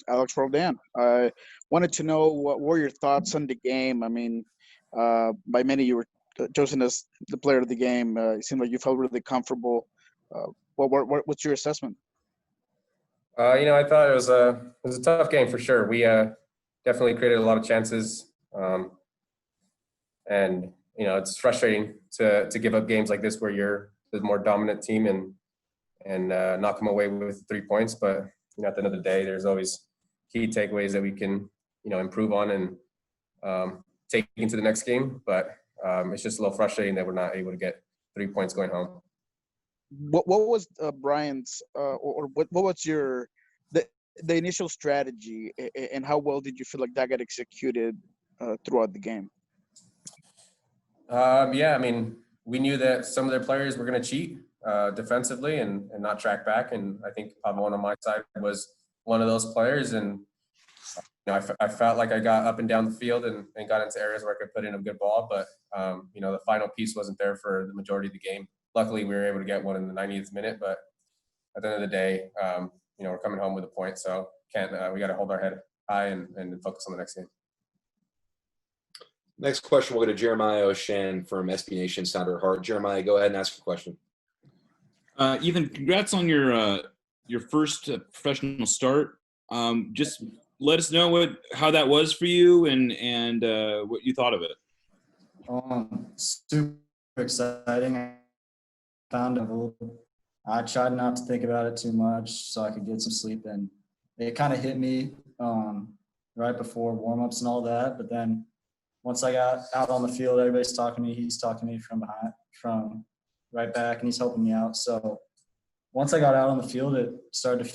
Alex Roldan. I wanted to know what were your thoughts on the game. I mean, by many you were chosen as the player of the game. It seemed like you felt really comfortable. What's your assessment? I thought it was a tough game for sure. We definitely created a lot of chances, and it's frustrating to give up games like this where you're the more dominant team and not come away with 3 points. But at the end of the day, there's always key takeaways that we can improve on and take into the next game. But it's just a little frustrating that we're not able to get 3 points going home. What was Brian's or what was the initial strategy, and how well did you feel like that got executed throughout the game? Yeah, I mean, we knew that some of their players were going to cheat defensively and not track back, and I think Pavon on my side was one of those players. And I felt like I got up and down the field and got into areas where I could put in a good ball, but the final piece wasn't there for the majority of the game. Luckily, we were able to get one in the 90th minute, but at the end of the day, we're coming home with a point, so we got to hold our head high and focus on the next game. Next question, we'll go to Jeremiah Oshan from SB Nation Sounder Heart. Jeremiah, go ahead and ask your question. Ethan, congrats on your first professional start. Just let us know how that was for you and what you thought of it. Super exciting. I tried not to think about it too much so I could get some sleep, and it kind of hit me right before warm-ups and all that. But then once I got out on the field, everybody's talking to me. He's talking to me from behind, from right back, and he's helping me out. So once I got out on the field, I started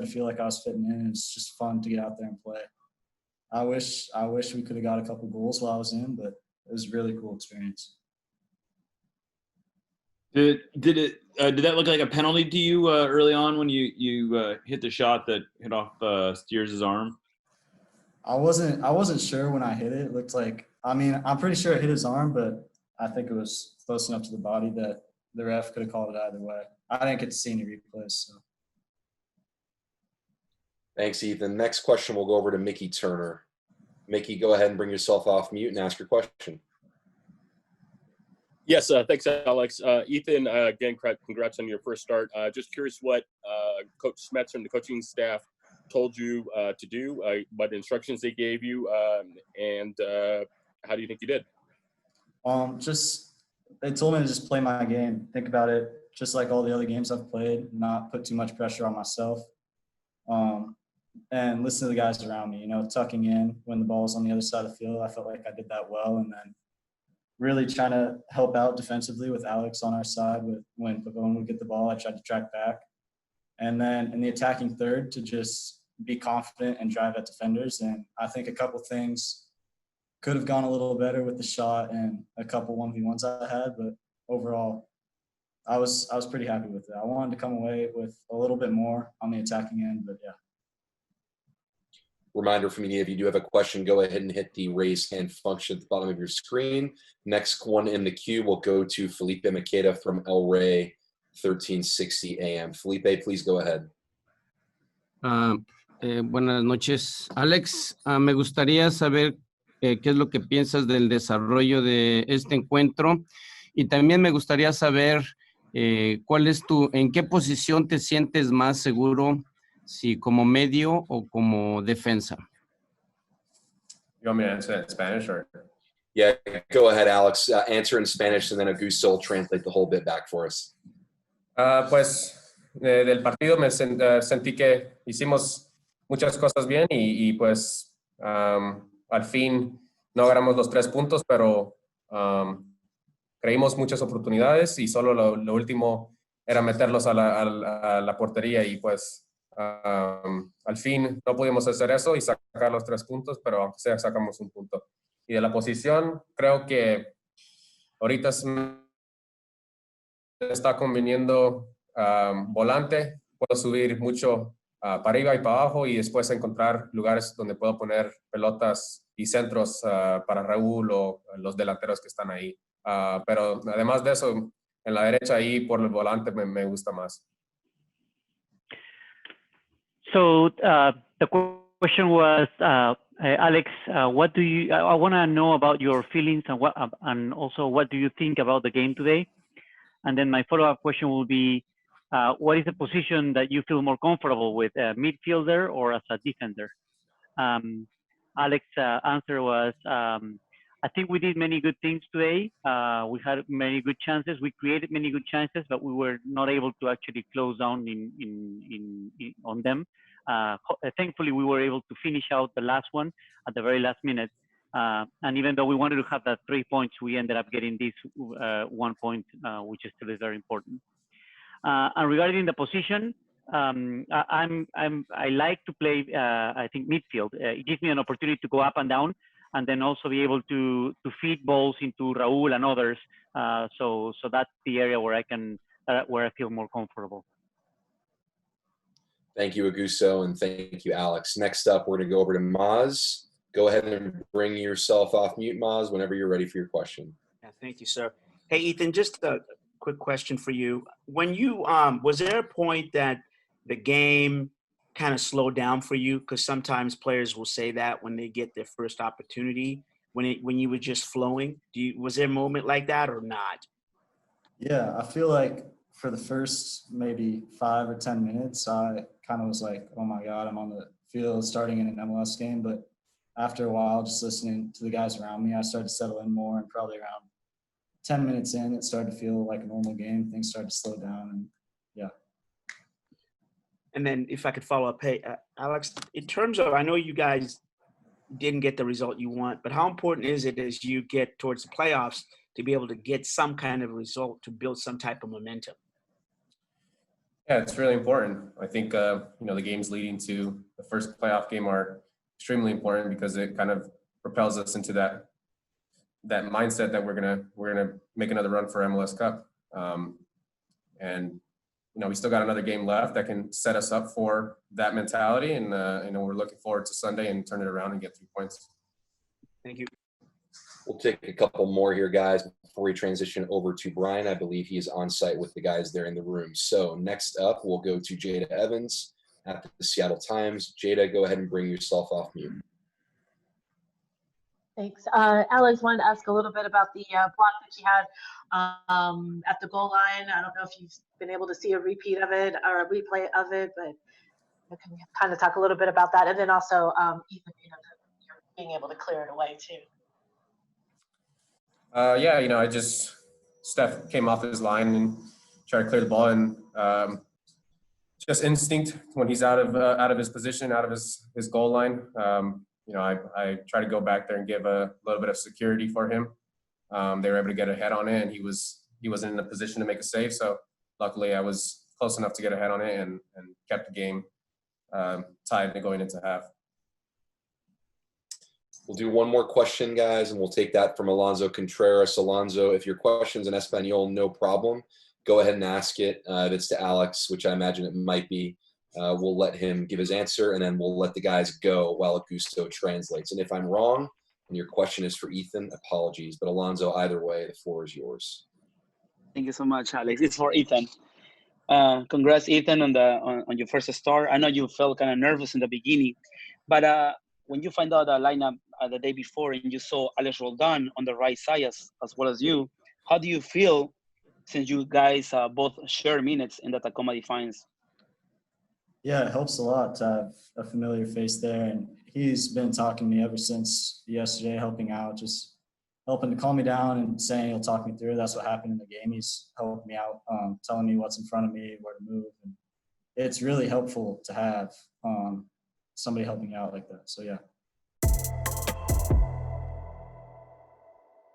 to feel like I was fitting in. And it's just fun to get out there and play. I wish we could have got a couple goals while I was in, but it was a really cool experience. Did that look like a penalty to you early on when you hit the shot that hit off Steers' arm? I wasn't sure when I hit it. It looked like, I'm pretty sure it hit his arm, but I think it was close enough to the body that the ref could have called it either way. I didn't get to see any replays. So. Thanks, Ethan. Next question, we'll go over to Mickey Turner. Mickey, go ahead and bring yourself off mute and ask your question. Yes, thanks, Alex. Ethan, again, congrats on your first start. Just curious what Coach Smetzer and the coaching staff told you to do, what instructions they gave you, and how do you think you did? They told me to just play my game, think about it just like all the other games I've played, not put too much pressure on myself, and listen to the guys around me, tucking in when the ball's on the other side of the field. I felt like I did that well, and then really trying to help out defensively with Alex on our side. When Pavone would get the ball, I tried to track back. And then in the attacking third, to just be confident and drive at defenders. And I think a couple things could have gone a little better with the shot and a couple 1v1s I had. But overall, I was pretty happy with it. I wanted to come away with a little bit more on the attacking end, but yeah. Reminder from me, if you do have a question, go ahead and hit the raise hand function at the bottom of your screen. Next one in the queue will go to Felipe Maqueda from El Rey 1360 AM. Felipe, please go ahead. Buenas noches, Alex. Me gustaría saber qué es lo que piensas del desarrollo de este encuentro, y también me gustaría saber en qué posición te sientes más seguro, si como medio o como defensa. You want me to answer that in Spanish or? Yeah, go ahead, Alex. Answer in Spanish, and then Augusto will translate the whole bit back for us. Pues del partido me sentí que hicimos muchas cosas bien y pues al fin no agarramos los 3 puntos, pero creímos muchas oportunidades y solo lo último era meterlos a la portería, y pues al fin no pudimos hacer eso y sacar los 3 puntos, pero aunque sea sacamos un punto. Y de la posición, creo que ahorita está conveniendo volante. Puedo subir mucho para arriba y para abajo y después encontrar lugares donde puedo poner pelotas y centros para Raúl o los delanteros que están ahí. Pero además de eso, en la derecha ahí por el volante me gusta más. So the question was, Alex, what do you? I want to know about your feelings and also what do you think about the game today? And then my follow-up question will be, what is the position that you feel more comfortable with, a midfielder or as a defender? Alex's answer was, I think we did many good things today. We had many good chances. We created many good chances, but we were not able to actually close down on them. Thankfully, we were able to finish out the last one at the very last minute. And even though we wanted to have that 3 points, we ended up getting this 1 point, which is still very important. And regarding the position, I like to play, I think, midfield. It gives me an opportunity to go up and down, and then also be able to feed balls into Raúl and others. So that's the area where where I feel more comfortable. Thank you, Augusto, and thank you, Alex. Next up, we're going to go over to Maz. Go ahead and bring yourself off mute, Maz, whenever you're ready for your question. Yeah, thank you, sir. Hey, Ethan, just a quick question for you. When you was there a point that the game kind of slowed down for you? Because sometimes players will say that when they get their first opportunity, when you were just flowing. Was there a moment like that or not? Yeah, I feel like for the first maybe 5 or 10 minutes, I kind of was like, oh my God, I'm on the field starting in an MLS game. But after a while, just listening to the guys around me, I started to settle in more, and probably around 10 minutes in, it started to feel like a normal game. Things started to slow down, and yeah. And then if I could follow up, hey, Alex, in terms of, I know you guys didn't get the result you want, but how important is it as you get towards the playoffs to be able to get some kind of result to build some type of momentum? Yeah, it's really important. I think, the games leading to the first playoff game are extremely important because it kind of propels us into that mindset that we're gonna make another run for MLS Cup. And we still got another game left that can set us up for that mentality, and we're looking forward to Sunday and turn it around and get 3 points. Thank you. We'll take a couple more here, guys, before we transition over to Brian. I believe he is on site with the guys there in the room. So next up, we'll go to Jada Evans at the Seattle Times. Jada, go ahead and bring yourself off mute. Thanks. Alex, wanted to ask a little bit about the block that you had at the goal line. I don't know if you've been able to see a repeat of it or a replay of it, but you can kind of talk a little bit about that. And then also, even you're being able to clear it away too. Steph came off his line and tried to clear the ball, and just instinct when he's out of his position, out of his goal line. I try to go back there and give a little bit of security for him. They were able to get a head on it, and he wasn't in a position to make a save. So luckily, I was close enough to get a head on it and kept the game tied going into half. We'll do one more question, guys, and we'll take that from Alonso Contreras. Alonso, if your question's in Espanol, no problem. Go ahead and ask it. If it's to Alex, which I imagine it might be, we'll let him give his answer, and then we'll let the guys go while Augusto translates. And if I'm wrong and your question is for Ethan, apologies. But Alonso, either way, the floor is yours. Thank you so much, Alex. It's for Ethan. Congrats, Ethan, on your first start. I know you felt kind of nervous in the beginning, but when you find out the lineup the day before and you saw Alex Roldan on the right side as well as you, how do you feel since you guys both share minutes in the Tacoma Defiance? Yeah, it helps a lot to have a familiar face there, and he's been talking to me ever since yesterday, helping out, just helping to calm me down and saying he'll talk me through. That's what happened in the game. He's helped me out, telling me what's in front of me, where to move. And it's really helpful to have somebody helping out like that. So yeah,